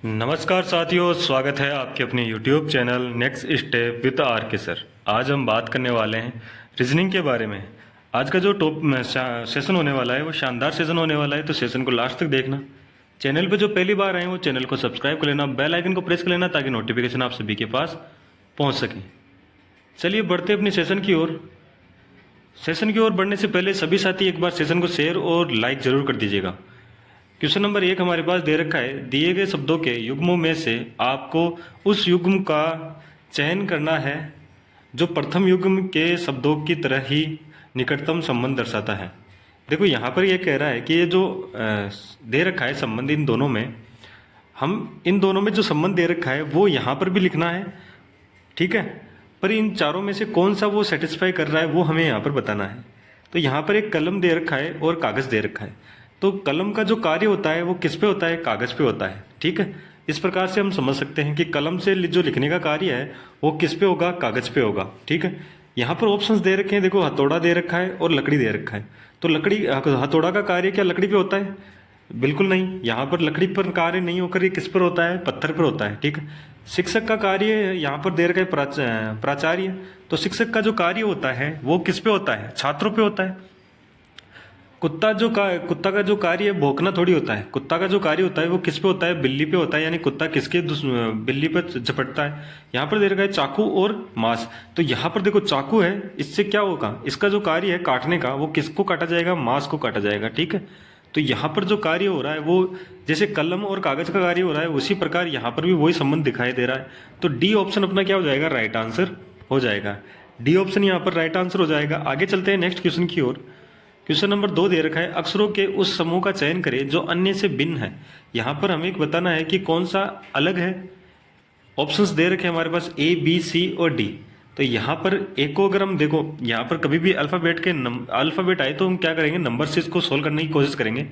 नमस्कार साथियों, स्वागत है आपके अपने YouTube channel next step with R K sir. आज हम बात करने वाले हैं रीजनिंग के बारे में। आज का जो सेशन होने वाला है वो शानदार सेशन होने वाला है, तो सेशन को लास्ट तक देखना। चैनल पे जो पहली बार आए वो चैनल को सब्सक्राइब कर लेना, बेल आइकन को प्रेस कर लेना ताकि नोटिफिकेशन आप सभी के पास पहुँच सके। चलिए बढ़ते अपने सेशन की ओर। सेशन की ओर बढ़ने से पहले सभी साथी एक बार सेशन को शेयर और लाइक जरूर कर दीजिएगा। क्वेश्चन नंबर 1 हमारे पास दे रखा है, दिए गए शब्दों के युग्मों में से आपको उस युग्म का चयन करना है जो प्रथम युग्म के शब्दों की तरह ही निकटतम संबंध दर्शाता है। देखो यहाँ पर ये कह रहा है कि ये जो दे रखा है संबंध, इन दोनों में हम इन दोनों में जो संबंध दे रखा है वो यहाँ पर भी लिखना है, ठीक है। पर इन चारों में से कौन सा वो सेटिस्फाई कर रहा है वो हमें यहाँ पर बताना है। तो यहाँ पर एक कलम दे रखा है और कागज़ दे रखा है। तो कलम का जो कार्य होता है वो किस पे होता है? कागज़ पे होता है, ठीक है। इस प्रकार से हम समझ सकते हैं कि कलम से जो लिखने का कार्य है वो किस पे होगा? कागज़ पे होगा, ठीक है। यहाँ पर ऑप्शंस दे रखे हैं, देखो हथौड़ा दे रखा है और लकड़ी दे रखा है। तो लकड़ी हथौड़ा का कार्य क्या लकड़ी पे होता है? बिल्कुल नहीं। यहाँ पर लकड़ी पर कार्य नहीं होकर ये किस पर होता है? पत्थर पर होता है, ठीक है। शिक्षक का कार्य यहाँ पर दे रखा है प्राचार्य। तो शिक्षक का जो कार्य होता है वो किस पे होता है? छात्रों पे होता है। कुत्ता का जो कार्य है भौंकना थोड़ी होता है। कुत्ता का जो कार्य होता है वो किस पे होता है? बिल्ली पे होता है। यानी कुत्ता किसके बिल्ली पे झपटता है। यहाँ पर दे रखा है चाकू और मांस। तो यहाँ पर देखो चाकू है, इससे क्या होगा? इसका जो कार्य है काटने का वो किसको काटा जाएगा? मांस को काटा जाएगा, ठीक है। तो यहाँ पर जो कार्य हो रहा है वो जैसे कलम और कागज का कार्य हो रहा है उसी प्रकार यहाँ पर भी वही संबंध दिखाई दे रहा है। तो डी ऑप्शन अपना क्या हो जाएगा? राइट आंसर हो जाएगा। डी ऑप्शन यहाँ पर राइट आंसर हो जाएगा। आगे चलते हैं नेक्स्ट क्वेश्चन की ओर। क्वेश्चन नंबर 2 दे रखा है, अक्षरों के उस समूह का चयन करें जो अन्य से भिन्न है। यहाँ पर हमें बताना है कि कौन सा अलग है। ऑप्शंस दे रखे हैं हमारे पास ए, बी, सी और डी। तो यहाँ पर एक को अगर हम देखो, यहाँ पर कभी भी अल्फ़ाबेट आए तो हम क्या करेंगे? नंबर से इसको सोल्व करने की कोशिश करेंगे।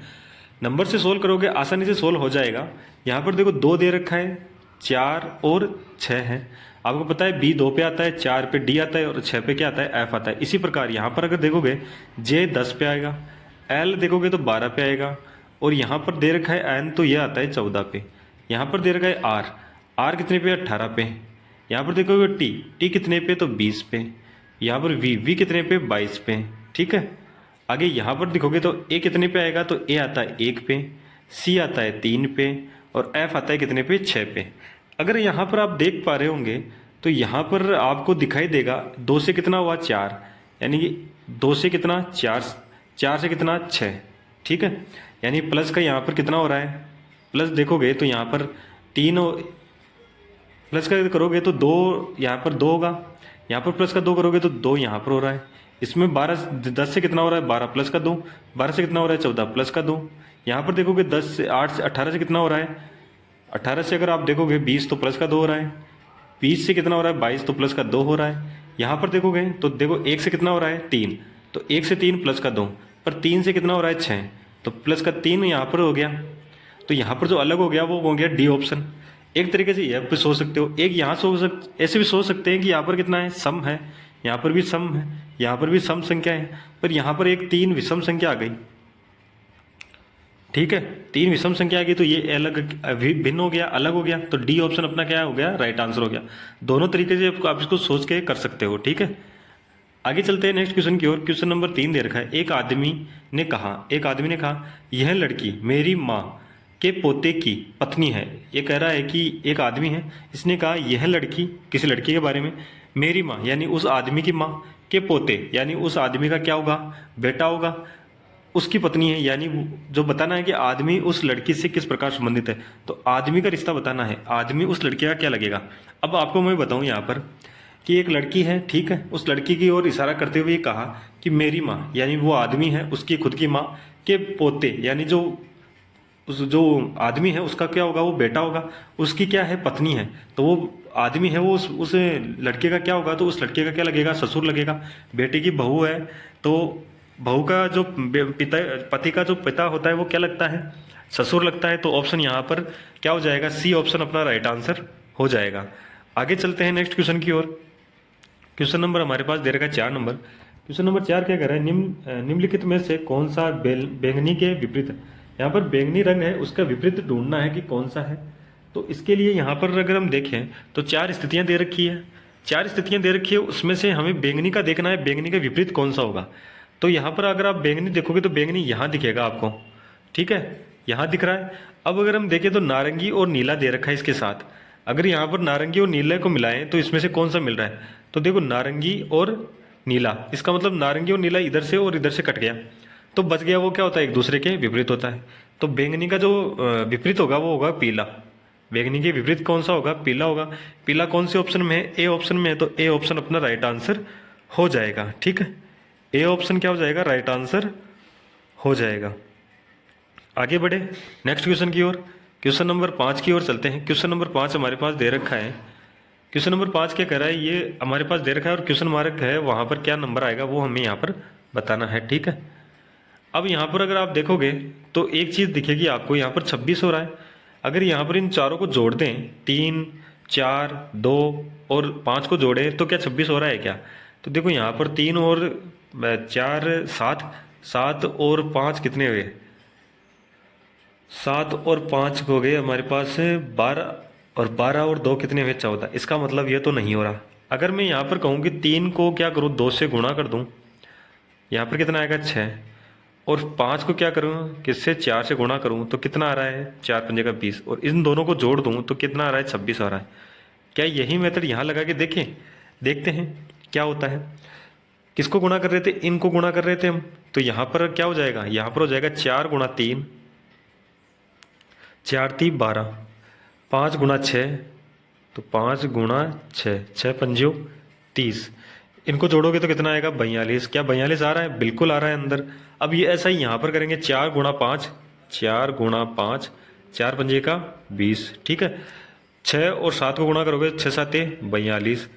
नंबर से सोल्व करोगे आसानी से सोल्व हो जाएगा। यहाँ पर देखो 2 दे रखा है, 4 और 6 है। आपको पता है बी 2 पे आता है, 4 पे डी आता है और 6 पे क्या आता है? एफ आता है। इसी प्रकार यहाँ पर अगर देखोगे जे 10 पे आएगा, एल देखोगे तो 12 पे आएगा और यहाँ पर दे रखा है एन, तो ये आता है 14 पे। यहाँ पर दे रखा है आर, आर कितने पे? 18 पे। यहाँ पर देखोगे टी, टी कितने पे? तो 20 पे। यहाँ पर वी, वी कितने पे? 22 पे, ठीक है। आगे यहाँ पर देखोगे तो ए कितने पे आएगा? तो ए आता है 1 पे, सी आता है 3 पे और एफ आता है कितने पे? 6 पे। अगर यहाँ पर आप देख पा रहे होंगे तो यहाँ पर आपको दिखाई देगा 2 से कितना हुआ? 4, यानी कि 2 से कितना? 4, 4 से कितना? 6, ठीक है। यानी प्लस का यहाँ पर कितना हो रहा है? प्लस देखोगे तो यहाँ पर 3 प्लस का करोगे तो 2, यहाँ पर 2 होगा। यहाँ पर प्लस का 2 करोगे तो 2 यहाँ पर हो रहा है। इसमें 10 से कितना हो रहा है? 12 प्लस का 2, 12 से कितना हो रहा है? 14 प्लस का 2। यहाँ पर देखोगे 10 से 8 से 18 से कितना हो रहा है? 18 से अगर आप देखोगे 20 तो प्लस का 2 हो रहा है। 20 से कितना हो रहा है? 22 तो प्लस का 2 हो रहा है। यहाँ पर देखोगे तो देखो 1 से कितना हो रहा है? 3, तो 1 से 3 प्लस का 2, पर 3 से कितना हो रहा है? 6, तो प्लस का 3 यहाँ पर हो गया। तो यहाँ पर जो अलग हो गया वो हो गया डी ऑप्शन। एक तरीके से यह भी सोच सकते हो, एक यहाँ ऐसे भी सोच सकते हैं कि यहाँ पर कितना है? सम है, यहाँ पर भी सम है, यहाँ पर भी सम संख्या है, पर यहाँ पर एक 3 विषम संख्या आ गई, ठीक है। 3 विषम संख्या आ गई तो ये अलग भिन्न हो गया, अलग हो गया। तो डी ऑप्शन अपना क्या हो गया? राइट आंसर हो गया। दोनों तरीके से आप इसको सोच के कर सकते हो, ठीक है। आगे चलते हैं नेक्स्ट क्वेश्चन की ओर। क्वेश्चन नंबर 3 दे रखा है, एक आदमी ने कहा यह लड़की मेरी माँ के पोते की पत्नी है। ये कह रहा है कि एक आदमी है, इसने कहा यह लड़की, किसी लड़की के बारे में, मेरी माँ यानी उस आदमी की माँ के पोते यानी उस आदमी का क्या होगा? बेटा होगा, उसकी पत्नी है। यानी जो बताना है कि आदमी उस लड़की से किस प्रकार संबंधित है। तो आदमी का रिश्ता बताना है, आदमी उस लड़की का क्या लगेगा। अब आपको मैं बताऊं यहाँ पर कि एक लड़की है, ठीक है। उस लड़की की ओर इशारा करते हुए कहा कि मेरी माँ यानी वो आदमी है, उसकी खुद की माँ के पोते यानी जो आदमी है उसका क्या होगा? वो बेटा होगा। उसकी क्या है? पत्नी है। तो वो आदमी है, वो उस लड़के का क्या होगा? तो उस लड़के का क्या लगेगा? ससुर लगेगा। बेटे की बहू है तो बहू का जो पति का जो पिता होता है वो क्या लगता है? ससुर लगता है। तो ऑप्शन यहाँ पर क्या हो जाएगा? सी ऑप्शन अपना राइट आंसर हो जाएगा। आगे चलते हैं नेक्स्ट क्वेश्चन की ओर। क्वेश्चन नंबर हमारे पास दे रखा है 4 नंबर। क्वेश्चन नंबर 4 क्या कह रहा है? निम्नलिखित में से कौन सा बैंगनी के विपरीत है। यहाँ पर बैंगनी रंग है, उसका विपरीत ढूंढना है कि कौन सा है। तो इसके लिए यहाँ पर अगर हम देखें तो 4 स्थितियाँ दे रखी है, 4 स्थितियाँ दे रखी है, उसमें से हमें बैंगनी का देखना है, बैंगनी का विपरीत कौन सा होगा। तो यहाँ पर अगर आप बैंगनी देखोगे तो बैंगनी यहाँ दिखेगा आपको, ठीक है, यहाँ दिख रहा है। अब अगर हम देखें तो नारंगी और नीला दे रखा है इसके साथ, अगर यहाँ पर नारंगी और नीले को मिलाएं तो इसमें से कौन सा मिल रहा है। तो देखो नारंगी और नीला, इसका मतलब नारंगी और नीला इधर से और इधर से कट गया, तो बच गया वो क्या होता है, एक दूसरे के विपरीत होता है। तो बैंगनी का जो विपरीत होगा वो होगा पीला। बैंगनी के विपरीत कौन सा होगा, पीला होगा। पीला कौन से ऑप्शन में है, ए ऑप्शन में है, तो ए ऑप्शन अपना राइट आंसर हो जाएगा, ठीक है। ए ऑप्शन क्या हो जाएगा, राइट आंसर हो जाएगा। आगे बढ़े नेक्स्ट क्वेश्चन की ओर, क्वेश्चन नंबर 5 की ओर चलते हैं। क्वेश्चन नंबर 5 हमारे पास दे रखा है। क्वेश्चन नंबर 5 क्या कह रहा है, ये हमारे पास दे रखा है और क्वेश्चन मार्क है, वहां पर क्या नंबर आएगा वो हमें यहाँ पर बताना है, ठीक है। अब यहाँ पर अगर आप देखोगे तो एक चीज़ दिखेगी आपको, यहाँ पर 26 हो रहा है। अगर यहाँ पर इन चारों को जोड़ दें, 3, 4, 2 और 5 को जोड़ें तो क्या 26 हो रहा है क्या। तो देखो यहाँ पर 3 और 4 7, 7 और 5 कितने हुए, 7 और 5 हो गए हमारे पास 12, और 12 और 2 कितने हुए 14। इसका मतलब ये तो नहीं हो रहा। अगर मैं यहाँ पर कहूँ कि 3 को क्या करूँ, 2 से गुणा कर दूँ, यहाँ पर कितना आएगा 6, और 5 को क्या करूँ, किससे 4 से गुणा करूँ तो कितना आ रहा है, 4 पंजे का 20, और इन दोनों को जोड़ दूँ तो कितना आ रहा है, 26 आ रहा है। क्या यही मेथड यहाँ लगा के देखें, देखते हैं क्या होता है। किसको गुणा कर रहे थे, इनको गुणा कर रहे थे हम, तो यहाँ पर क्या हो जाएगा, यहाँ पर हो जाएगा 4 गुणा 3, 4 3 12, 5 गुणा 6, तो 5 गुणा 6, 6 पंजो 30, इनको जोड़ोगे तो कितना आएगा 42। क्या 42 आ रहा है, बिल्कुल आ रहा है अंदर। अब ये ऐसा ही यहाँ पर करेंगे, 4 गुणा 5, 4 गुणा 5, 4 पंजे का 20, ठीक है। 6 और 7 को गुणा करोगे, 6 7 42,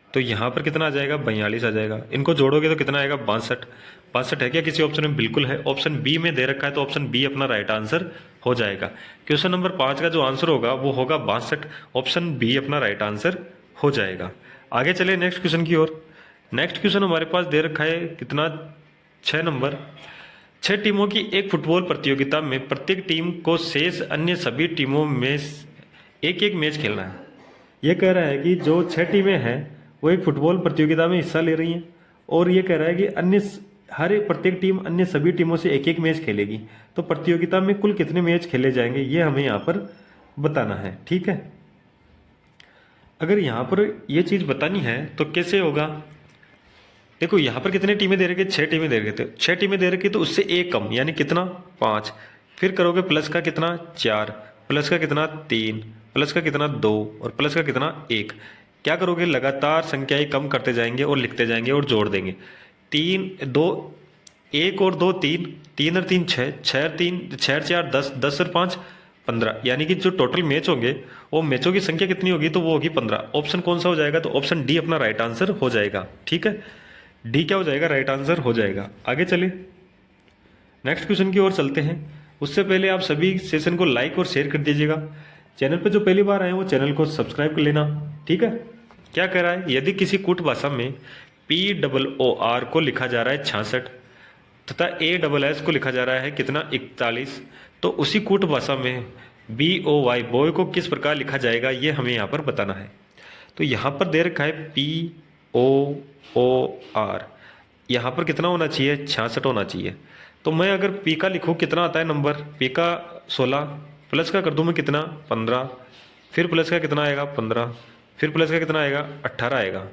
तो यहाँ पर कितना आ जाएगा, 42 आ जाएगा। इनको जोड़ोगे तो कितना आएगा, 62। 62 है क्या किसी ऑप्शन में, बिल्कुल है। ऑप्शन बी में दे रखा है तो ऑप्शन बी अपना राइट आंसर हो जाएगा। क्वेश्चन नंबर 5 का जो आंसर होगा वो होगा 62, ऑप्शन बी अपना राइट आंसर हो जाएगा। आगे चले नेक्स्ट क्वेश्चन की ओर। नेक्स्ट क्वेश्चन हमारे पास दे रखा है कितना, 6 नंबर। 6 टीमों की एक फुटबॉल प्रतियोगिता में प्रत्येक टीम को शेष अन्य सभी टीमों में एक एक मैच खेलना है। ये कह रहा है कि जो 6 टीमें हैं वो एक फुटबॉल प्रतियोगिता में हिस्सा ले रही हैं, और ये कह रहा है कि हर एक प्रत्येक टीम अन्य सभी टीमों से एक एक मैच खेलेगी। तो प्रतियोगिता में कुल कितने मैच खेले जाएंगे ये हमें यहाँ पर बताना है, ठीक है। अगर यहाँ पर ये चीज़ बतानी है तो कैसे होगा, देखो यहाँ पर कितने टीमें दे रखे, 6 टीमें दे रखे थे, 6 टीमें दे रखी तो उससे एक कम यानी कितना 5, फिर करोगे प्लस का कितना 4, प्लस का कितना 3, प्लस का कितना 2 और प्लस का कितना 1। क्या करोगे, लगातार संख्याएं कम करते जाएंगे और लिखते जाएंगे और जोड़ देंगे। 3 2 1 और 2 3, 3 और 3 6, 6 और 3 6 और 4 10, 10 और 5 15, यानी कि जो टोटल मैच होंगे वो मैचों की संख्या कितनी होगी, तो वो होगी 15। ऑप्शन कौन सा हो जाएगा, तो ऑप्शन डी अपना राइट आंसर हो जाएगा, ठीक है। डी क्या हो जाएगा, राइट आंसर हो जाएगा। आगे चले नेक्स्ट क्वेश्चन की ओर चलते हैं। उससे पहले आप सभी सेशन को लाइक और शेयर कर दीजिएगा। चैनल पर जो पहली बार आए वो चैनल को सब्सक्राइब कर लेना, ठीक है। क्या कह रहा है, यदि किसी कूट भाषा में POOR को लिखा जा रहा है 66 तथा ASS को लिखा जा रहा है कितना 41, तो उसी कूट भाषा में BOY बॉय को किस प्रकार लिखा जाएगा ये हमें यहाँ पर बताना है। तो यहाँ पर दे रखा है POOR, यहाँ पर कितना होना चाहिए, 66 होना चाहिए। तो मैं अगर P का लिखूँ कितना आता है नंबर, P का 16, प्लस का कर दूँ मैं कितना 15, फिर प्लस का कितना आएगा 15, फिर प्लस का कितना आएगा 18 आएगा।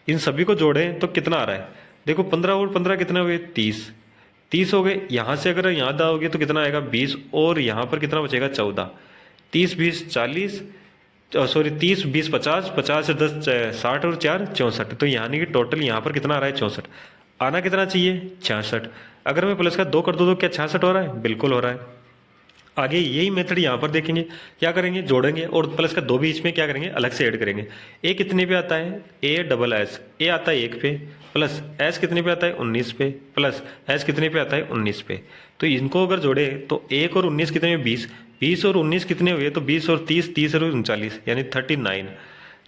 इन सभी को जोड़ें तो कितना आ रहा है, देखो 15 और 15 कितने हुए 30, 30 हो गए। यहाँ से अगर यहाँ आओगे तो कितना आएगा 20, और यहाँ पर कितना बचेगा 14, 30 20 40, सॉरी 30 20 50, 50 से 10 60 और 4 64, तो यानी कि टोटल यहाँ पर कितना आ रहा है 64। आना कितना चाहिए 66। अगर मैं प्लस का 2 कर दूँ तो क्या 66 हो रहा है, बिल्कुल हो रहा है। आगे यही मेथड यहाँ पर देखेंगे, क्या करेंगे जोड़ेंगे और प्लस का 2 बीच में क्या करेंगे अलग से ऐड करेंगे। ए कितने पे आता है, ASS, ए आता है 1 पे, प्लस एस कितने पे आता है 19 पे, प्लस एस कितने पे आता है 19 पे। तो इनको अगर जोड़े तो 1 और 19 कितने में 20, 20 और 19 कितने हुए, तो 20 और 30, 30 और 39 यानी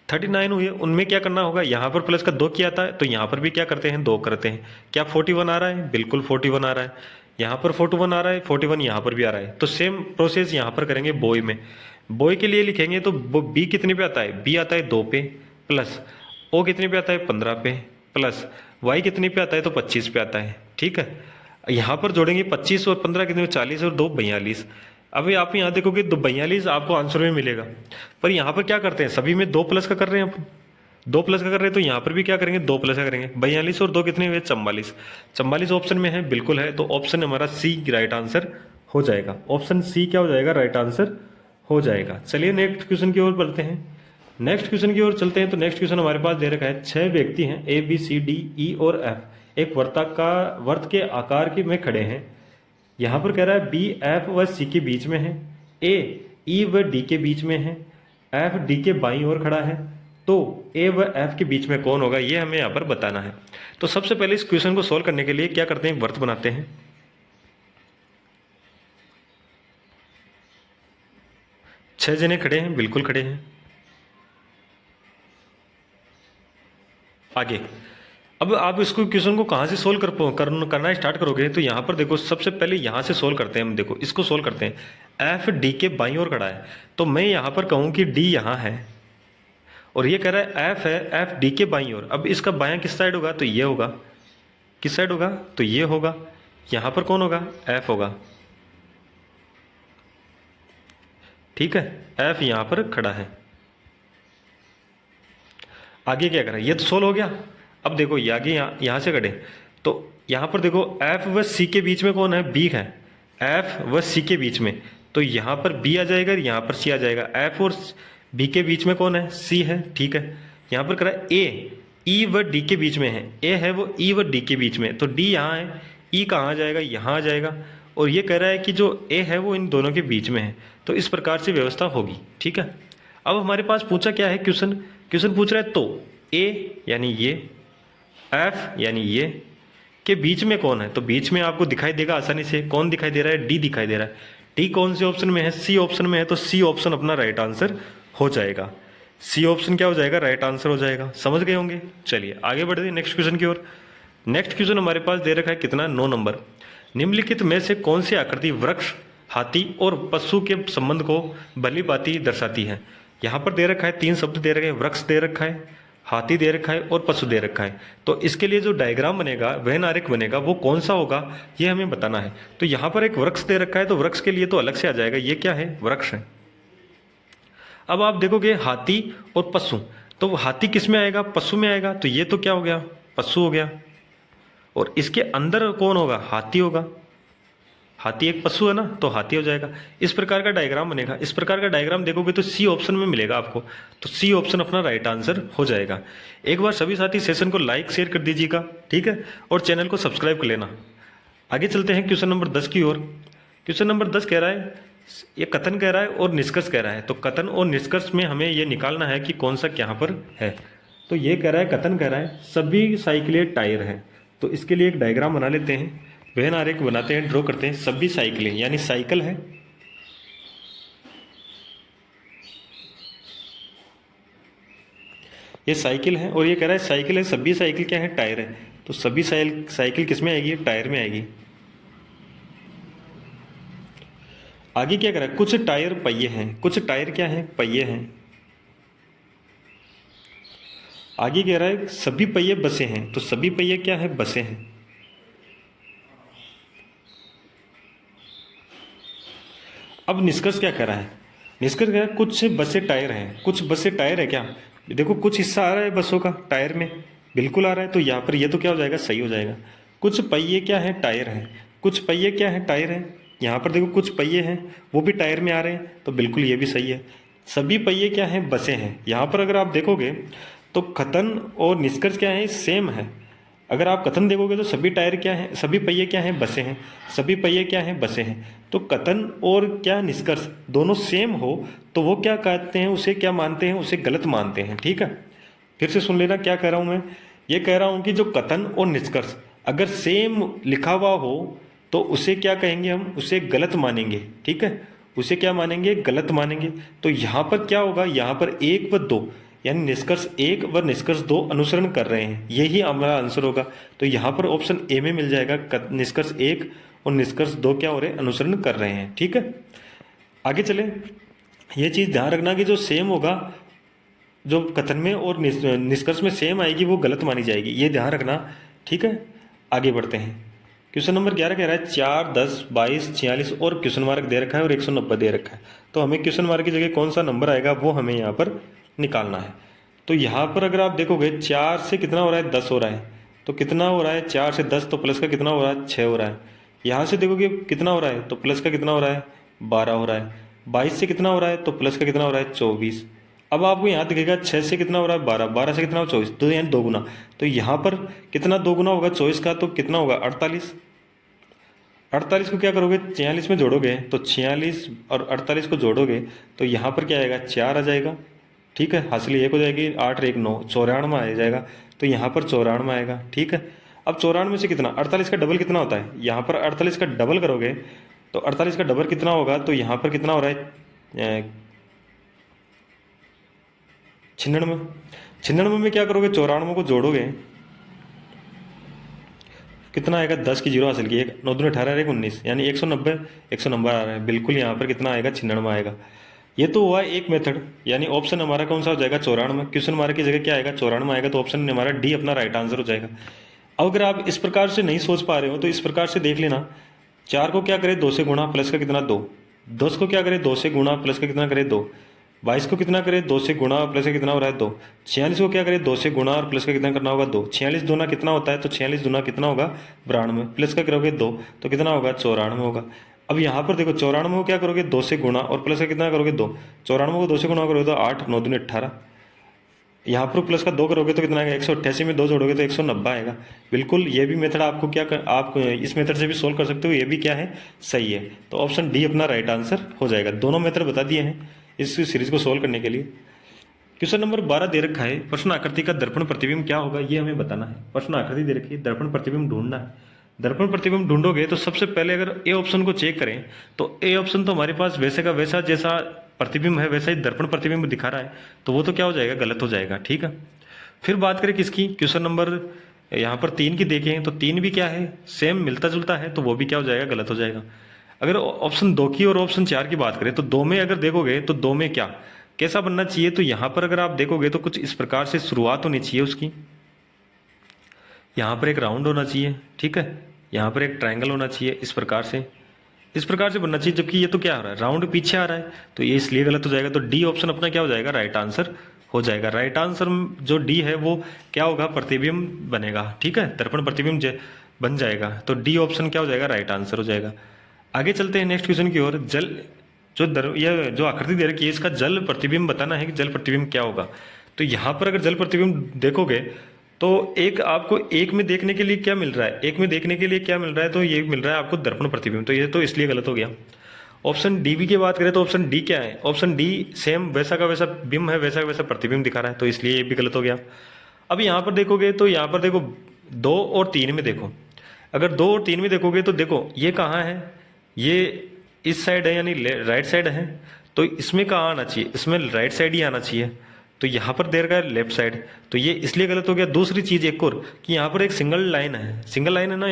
39 हुए। उनमें क्या करना होगा, यहाँ पर प्लस का 2 किया था तो यहाँ पर भी क्या करते हैं 2 करते हैं। क्या 41 आ रहा है, बिल्कुल 41 आ रहा है। यहाँ पर 41 आ रहा है, 41 यहाँ पर भी आ रहा है। तो सेम प्रोसेस यहाँ पर करेंगे बॉय में। बॉय के लिए लिखेंगे तो बी कितने पे आता है, बी आता है 2 पे, प्लस ओ कितने पे आता है 15 पे, प्लस वाई कितने पे आता है तो 25 पे आता है। ठीक है, यहाँ पर जोड़ेंगे 25 और 15 कितने, 40 और 2 42। अभी आप यहाँ देखोगे 42 आपको आंसर में मिलेगा, पर यहाँ पर क्या करते हैं, सभी में 2 प्लस का कर रहे हैं अपन, 2 प्लस का कर रहे हैं, तो यहाँ पर भी क्या करेंगे 2 प्लस का करेंगे। 42 और 2 कितने हुए 44, 44 ऑप्शन में है, बिल्कुल है, तो ऑप्शन हमारा सी राइट आंसर हो जाएगा। ऑप्शन सी क्या हो जाएगा, राइट आंसर हो जाएगा। चलिए नेक्स्ट क्वेश्चन की ओर बढ़ते हैं। नेक्स्ट क्वेश्चन की ओर चलते हैं। तो नेक्स्ट क्वेश्चन हमारे पास दे रखा है 6 व्यक्ति हैं A B C D E और एफ एक वर्त के आकार के में खड़े हैं। यहाँ पर कह रहा है बी एफ व सी के बीच में है, ए ई व डी के बीच में है, एफ डी के बाईं ओर खड़ा है, तो ए व एफ के बीच में कौन होगा, ये हमें यहाँ पर बताना है। तो सबसे पहले इस क्वेश्चन को सोल्व करने के लिए क्या करते हैं, वर्त बनाते हैं। 6 जने खड़े हैं, बिल्कुल खड़े हैं। आगे अब आप इसको क्वेश्चन को कहाँ से सोल्व करना स्टार्ट करोगे, तो यहाँ पर देखो सबसे पहले यहाँ से सोल्व करते हैं हम। देखो इसको सोल्व करते हैं। एफ डी के बाईं ओर खड़ा है, तो मैं यहाँ पर कहूँ कि डी यहाँ है और ये कह रहा है एफ है, एफ डी के बाईं ओर। अब इसका बायां किस साइड होगा, तो ये होगा। किस साइड होगा, तो ये होगा। यहाँ पर कौन होगा, एफ होगा। ठीक है, एफ यहाँ पर खड़ा है। आगे क्या करें, ये तो सोल्व हो गया। अब देखो ये आगे यहाँ से कटे, तो यहाँ पर देखो एफ व सी के बीच में कौन है, बी है। एफ व सी के बीच में, तो यहाँ पर बी आ जाएगा, यहाँ पर सी आ जाएगा। एफ और बी के बीच में कौन है, सी है। ठीक है, यहाँ पर करा ए ई व डी के बीच में है, ए है वो ई व डी के बीच में, तो डी यहाँ है, ई कहाँ आ जाएगा, यहाँ आ जाएगा। और ये कह रहा है कि जो ए है वो इन दोनों के बीच में है, तो इस प्रकार से व्यवस्था होगी। ठीक है, अब हमारे पास पूछा क्या है, क्वेश्चन पूछ रहा है तो ए यानी ये, एफ यानी ये के बीच में कौन है, तो बीच में आपको दिखाई देगा आसानी से, कौन दिखाई दे रहा है, डी दिखाई दे रहा है। डी कौन से ऑप्शन में है, सी ऑप्शन में है, तो सी ऑप्शन अपना राइट आंसर हो जाएगा। सी ऑप्शन क्या हो जाएगा, राइट आंसर हो जाएगा। समझ गए होंगे। चलिए आगे बढ़ते हैं नेक्स्ट क्वेश्चन की ओर। नेक्स्ट क्वेश्चन हमारे पास दे रखा है कितना, 9 नंबर। निम्नलिखित में से कौन सी आकृति वृक्ष, हाथी और पशु के संबंध को भली भांति दर्शाती है। यहाँ पर दे रखा है 3 शब्द दे रखे हैं, वृक्ष दे रखा है, हाथी दे रखा है और पशु दे रखा है। तो इसके लिए जो डायग्राम बनेगा, वह आरेख बनेगा, वो कौन सा होगा ये हमें बताना है। तो यहाँ पर एक वृक्ष दे रखा है, तो वृक्ष के लिए तो अलग से आ जाएगा, ये क्या है, वृक्ष है। अब आप देखोगे हाथी और पशु, तो हाथी किस में आएगा, पशु में आएगा, तो ये तो क्या हो गया, पशु हो गया। और इसके अंदर कौन होगा, हाथी होगा। हाथी एक पशु है ना, तो हाथी हो जाएगा। इस प्रकार का डायग्राम बनेगा। इस प्रकार का डायग्राम देखोगे तो सी ऑप्शन में मिलेगा आपको, तो सी ऑप्शन अपना राइट आंसर हो जाएगा। एक बार सभी साथी सेशन को लाइक शेयर कर दीजिएगा, ठीक है, और चैनल को सब्सक्राइब कर लेना। आगे चलते हैं क्वेश्चन नंबर 10 की ओर। क्वेश्चन नंबर 10 कह रहा है, ये कथन कह रहा है और निष्कर्ष कह रहा है। तो कथन और निष्कर्ष में हमें ये निकालना है कि कौन सा यहाँ पर है। तो ये कह रहा है, कथन कह रहा है सभी साइकिलें टायर हैं। तो इसके लिए एक डायग्राम बना लेते हैं, वह आरेख बनाते हैं, ड्रॉ करते हैं। सभी साइकिलें यानी साइकिल है, ये साइकिल है, और ये कह रहा है साइकिल है, सभी साइकिल क्या है, टायर है। तो सभी साइकिल किस में आएगी, टायर में आएगी। आगे क्या कह रहा है, कुछ टायर पहिए हैं। कुछ टायर क्या है, पहिए हैं। आगे कह रहा है सभी पहिए बसे हैं। तो सभी पहिए क्या है, बसे हैं। अब निष्कर्ष क्या कह रहा है, निष्कर्ष कह रहा है कुछ बसें टायर हैं। कुछ बसें टायर है क्या, देखो कुछ हिस्सा आ रहा है बसों का टायर में, बिल्कुल आ रहा है, तो यहाँ पर ये तो क्या हो जाएगा, सही हो जाएगा। कुछ पहिए क्या है, टायर है। कुछ पहिए क्या है, टायर है। यहाँ पर देखो कुछ पहिए हैं, वो भी टायर में आ रहे हैं, तो बिल्कुल ये भी सही है। सभी पहिए क्या हैं, बसें हैं। यहाँ पर अगर आप देखोगे तो कथन और निष्कर्ष क्या है, सेम है। अगर आप कथन देखोगे तो सभी टायर क्या है, सभी पहिए क्या हैं, बसें हैं। सभी पहिए क्या हैं, बसें हैं। तो कथन और क्या निष्कर्ष दोनों सेम हो तो वो क्या कहते हैं, उसे क्या मानते हैं, उसे गलत मानते हैं। ठीक है, फिर से सुन लेना क्या कह रहा हूँ मैं। ये कह रहा हूँ कि जो कथन और निष्कर्ष अगर सेम लिखा हुआ हो तो उसे क्या कहेंगे, हम उसे गलत मानेंगे। ठीक है, उसे क्या मानेंगे, गलत मानेंगे। तो यहाँ पर क्या होगा, यहाँ पर 1 व 2 यानी निष्कर्ष 1 व निष्कर्ष 2 अनुसरण कर रहे हैं, यही हमारा आंसर होगा। तो यहाँ पर ऑप्शन ए में मिल जाएगा, निष्कर्ष 1 और निष्कर्ष 2 क्या हो रहे हैं, अनुसरण कर रहे हैं। ठीक है, आगे चले। ये चीज़ ध्यान रखना कि जो सेम होगा, जो कथन में और निष्कर्ष में सेम आएगी वो गलत मानी जाएगी, ये ध्यान रखना। ठीक है, आगे बढ़ते हैं। क्वेश्चन नंबर 11 कह रहा है 4, 10, 22, 46 और क्वेश्चन मार्क दे रखा है और 190 दे रखा है। तो हमें क्वेश्चन मार्क की जगह कौन सा नंबर आएगा वो हमें यहाँ पर निकालना है। तो यहाँ पर अगर आप देखोगे 4 से कितना हो रहा है, 10 हो रहा है। तो कितना हो रहा है 4 से 10, तो प्लस का कितना हो रहा है, 6 हो रहा है। यहाँ से देखोगे कितना हो रहा है, तो प्लस का कितना हो रहा है, 12 हो रहा है। 22 से कितना हो रहा है, तो प्लस का कितना हो रहा है, 24। अब आपको यहाँ दिखेगा 6 से कितना हो रहा है, 12, 12 से कितना हो 24, तो यानी 2 गुना। तो यहाँ पर कितना 2 गुना होगा 24 का, तो कितना होगा 48। 48 को क्या करोगे 46 में जोड़ोगे, तो 46 और 48 को जोड़ोगे तो यहाँ पर क्या आएगा, 4 आ जाएगा। ठीक है, हासिल 1 हो जाएगी, 8 और 1 9, 94 आ जाएगा। तो यहाँ पर 94 आएगा। ठीक है, अब 94 से कितना, 48 का डबल कितना होता है, यहाँ पर 48 का डबल करोगे तो 48 का डबल कितना होगा, तो यहाँ पर कितना हो रहा है 96। 96 में क्या करोगे, 94 को जोड़ोगे कितना आएगा, 10 की जीरो हासिल की, 1 9 दूनी 18, 1 19, यानी 190। 190 आ रहा है बिल्कुल, यहाँ पर कितना आएगा 96 आएगा। ये तो हुआ एक मेथड, यानी ऑप्शन हमारा कौन सा हो जाएगा 94। क्वेश्चन हमारे की जगह क्या आएगा 94 आएगा, तो ऑप्शन हमारा डी अपना राइट आंसर हो जाएगा। अब अगर आप इस प्रकार से नहीं सोच पा रहे हो तो इस प्रकार से देख लेना, 4 को क्या करें 2 से गुणा, प्लस का कितना 2। 10 को क्या करें 2 से गुणा, प्लस का कितना करें 2। 22 को कितना करें 2 से गुणा, प्लस का कितना हो रहा है 2। 46 को क्या करें 2 से गुणा और प्लस का कितना करना होगा 2। 46 दूना कितना होता है, तो 46 दूना कितना होगा 92, प्लस का करोगे 2 तो कितना होगा 94 होगा। अब यहाँ पर देखो 94 को क्या करोगे 2 से गुणा और प्लस का कितना करोगे 2। 94 को 2 से गुणा करोगे तो 8 9 दूनी 18, यहाँ पर प्लस का 2 करोगे तो कितना आएगा 188 में 2 जोड़ोगे तो 190 आएगा। बिल्कुल, ये भी मेथड आपको आप इस मेथड से भी सोल्व कर सकते हो, ये भी क्या है सही है। तो ऑप्शन डी अपना राइट आंसर हो जाएगा। दोनों मेथड बता दिए हैं इस सीरीज को सोल्व करने के लिए। क्वेश्चन नंबर 12 दे रखा है, प्रश्न आकृति का दर्पण प्रतिबिंब क्या होगा ये हमें बताना है। प्रश्न आकृति दे रखी है, दर्पण प्रतिबिंब ढूंढना है। दर्पण प्रतिबिंब ढूंढोगे तो सबसे पहले अगर ए ऑप्शन को चेक करें तो ए ऑप्शन तो हमारे पास वैसे का वैसा जैसा प्रतिबिंब है वैसा ही दर्पण प्रतिबिंब दिखा रहा है, तो वो तो क्या हो जाएगा गलत हो जाएगा। ठीक है, फिर बात करें किसकी, क्वेश्चन नंबर यहाँ पर 3 की देखें तो 3 भी क्या है सेम मिलता जुलता है, तो वो भी क्या हो जाएगा गलत हो जाएगा। अगर ऑप्शन 2 की और ऑप्शन 4 की बात करें तो 2 में अगर देखोगे तो 2 में क्या कैसा बनना चाहिए, तो यहाँ पर अगर आप देखोगे तो कुछ इस प्रकार से शुरुआत होनी चाहिए उसकी। यहाँ पर एक राउंड होना चाहिए, ठीक है, यहाँ पर एक ट्रायंगल होना चाहिए, इस प्रकार से बनना चाहिए। जबकि ये तो क्या हो रहा है राउंड पीछे आ रहा है, तो ये इसलिए गलत हो जाएगा। तो डी ऑप्शन अपना क्या हो जाएगा राइट आंसर हो जाएगा। राइट आंसर जो डी है वो क्या होगा प्रतिबिंब बनेगा। ठीक है, दर्पण प्रतिबिंब बन जाएगा, तो डी ऑप्शन क्या हो जाएगा राइट आंसर हो जाएगा। आगे चलते हैं नेक्स्ट क्वेश्चन की ओर। जल यह जो आकृति दे रखी है इसका जल प्रतिबिंब बताना है कि जल प्रतिबिंब क्या होगा। तो यहाँ पर अगर जल प्रतिबिंब देखोगे तो एक आपको एक में देखने के लिए क्या मिल रहा है, एक में देखने के लिए क्या मिल रहा है, तो ये मिल रहा है आपको दर्पण प्रतिबिंब, तो ये तो इसलिए गलत हो गया। ऑप्शन डी बी की बात करें तो ऑप्शन डी क्या है, ऑप्शन डी सेम वैसा का वैसा बिंब है, वैसा का वैसा प्रतिबिंब दिखा रहा है, तो इसलिए ये भी गलत हो गया। अब यहाँ पर देखोगे तो यहाँ पर देखो 2 और 3 में देखो, अगर 2 और 3 में देखोगे तो देखो ये कहाँ है, ये इस साइड है यानी राइट साइड है, तो इसमें कहाँ आना चाहिए, इसमें राइट साइड ही आना चाहिए, तो यहाँ पर दे रखा है लेफ्ट साइड, तो ये इसलिए गलत हो गया। दूसरी चीज एक और कि यहाँ पर एक सिंगल लाइन है ना,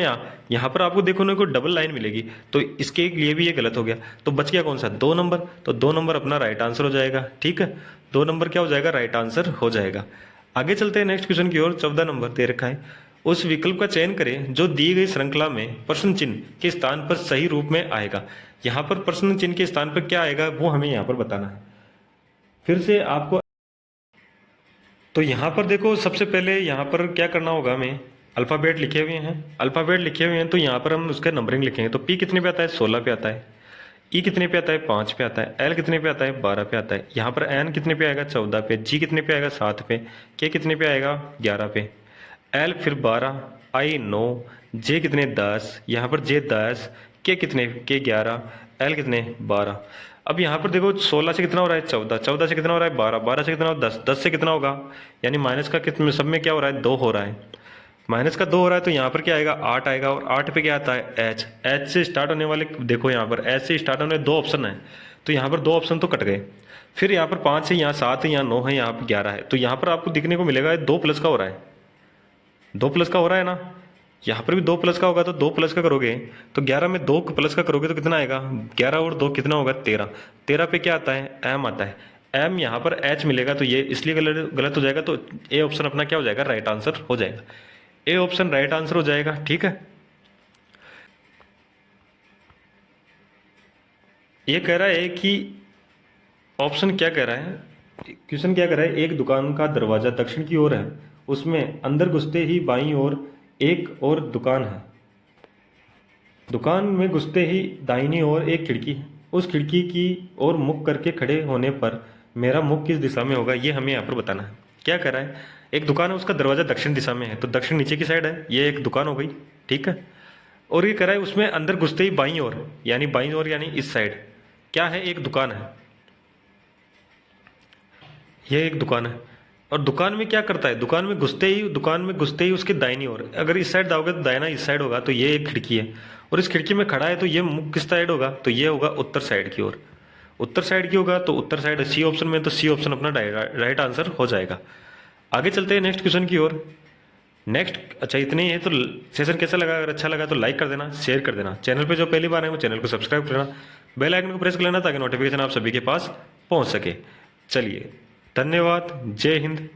यहाँ पर आपको देखो ना कोई डबल लाइन मिलेगी, तो इसके लिए भी ये गलत हो गया। तो बच गया कौन सा 2 नंबर, तो 2 नंबर अपना राइट आंसर हो जाएगा। ठीक है, 2 नंबर क्या हो जाएगा राइट आंसर हो जाएगा। आगे चलते हैं नेक्स्ट क्वेश्चन की ओर। 14 नंबर दे रखा है, उस विकल्प का चयन करें जो दी गई श्रृंखला में प्रश्न चिन्ह के स्थान पर सही रूप में आएगा। यहाँ पर प्रश्न चिन्ह के स्थान पर क्या आएगा वो हमें यहाँ पर बताना है। फिर से आपको तो यहाँ पर देखो सबसे पहले यहाँ पर क्या करना होगा, हमें अल्फ़ाबेट लिखे हुए हैं, तो यहाँ पर हम उसका नंबरिंग लिखेंगे। तो पी कितने पे आता है 16 पे आता है, ई कितने पे आता है 5 पे आता है, एल कितने पे आता है 12 पे आता है, यहाँ पर एन कितने पे आएगा 14 पे, जी कितने पे आएगा 7 पे, के कितने पे आएगा 11 पे, एल फिर 12, आई 9, जे कितने 10, यहाँ पर जे 10, के कितने के 11, एल कितने 12। अब यहाँ पर देखो 16 से कितना हो रहा है 14, 14 से कितना हो रहा है 12, 12 से कितना हो 10, 10 से कितना होगा, यानी माइनस का कितने सब में क्या हो रहा है 2 हो रहा है, माइनस का 2 हो रहा है, तो यहाँ पर क्या आएगा 8 आएगा, और 8 पे क्या आता है एच, एच से स्टार्ट होने वाले देखो यहाँ पर एच से स्टार्ट होने 2 ऑप्शन है, तो यहाँ पर 2 ऑप्शन तो कट गए। फिर यहाँ पर 5 है, यहाँ 7 है, यहाँ 9 है, यहाँ पर 11 है, तो यहाँ पर आपको दिखने को मिलेगा 2 प्लस का हो रहा है, 2 प्लस का हो रहा है ना, यहाँ पर भी 2 प्लस का होगा तो 2 प्लस का करोगे तो 11 में 2 प्लस का करोगे तो कितना आएगा, 11 और 2 कितना होगा 13। 13 पे क्या आता है, एम आता है। एम यहाँ पर एच मिलेगा तो ये इसलिए गलत गलत हो जाएगा, तो ए ऑप्शन अपना क्या हो जाएगा, राइट आंसर हो जाएगा। ए ऑप्शन राइट आंसर हो जाएगा। ठीक है, ये कह रहा है कि ऑप्शन क्या कह रहा है, क्वेश्चन क्या कह रहा है, एक दुकान का दरवाजा दक्षिण की ओर है, उसमें अंदर घुसते ही बाईं ओर एक और दुकान है, दुकान में घुसते ही दाहिनी ओर एक खिड़की है, उस खिड़की की ओर मुख करके खड़े होने पर मेरा मुख किस दिशा में होगा, ये हमें यहाँ पर बताना है। क्या कह रहा है, एक दुकान है, उसका दरवाजा दक्षिण दिशा में है, तो दक्षिण नीचे की साइड है, ये एक दुकान हो गई। ठीक है, और ये कह रहा है उसमें अंदर घुसते ही बाईं ओर, यानी बाईं ओर यानी इस साइड क्या है, एक दुकान है, ये एक दुकान है। और दुकान में क्या करता है, दुकान में घुसते ही उसके दाहिनी ओर, अगर इस साइड जाओगे तो दाहिना इस साइड होगा, तो ये एक खिड़की है, और इस खिड़की में खड़ा है तो ये मुख किस साइड होगा, तो ये होगा उत्तर साइड की ओर। उत्तर साइड की होगा तो उत्तर साइड सी ऑप्शन में, तो सी ऑप्शन अपना राइट आंसर हो जाएगा। आगे चलते हैं नेक्स्ट क्वेश्चन की ओर। नेक्स्ट, अच्छा इतने ही है। तो सेशन कैसा लगा, अगर अच्छा लगा तो लाइक कर देना, शेयर कर देना, चैनल पे जो पहली बार है वो चैनल को सब्सक्राइब करना, बेल आइकन को प्रेस कर लेना ताकि नोटिफिकेशन आप सभी के पास पहुंच सके। चलिए, धन्यवाद, जय हिंद।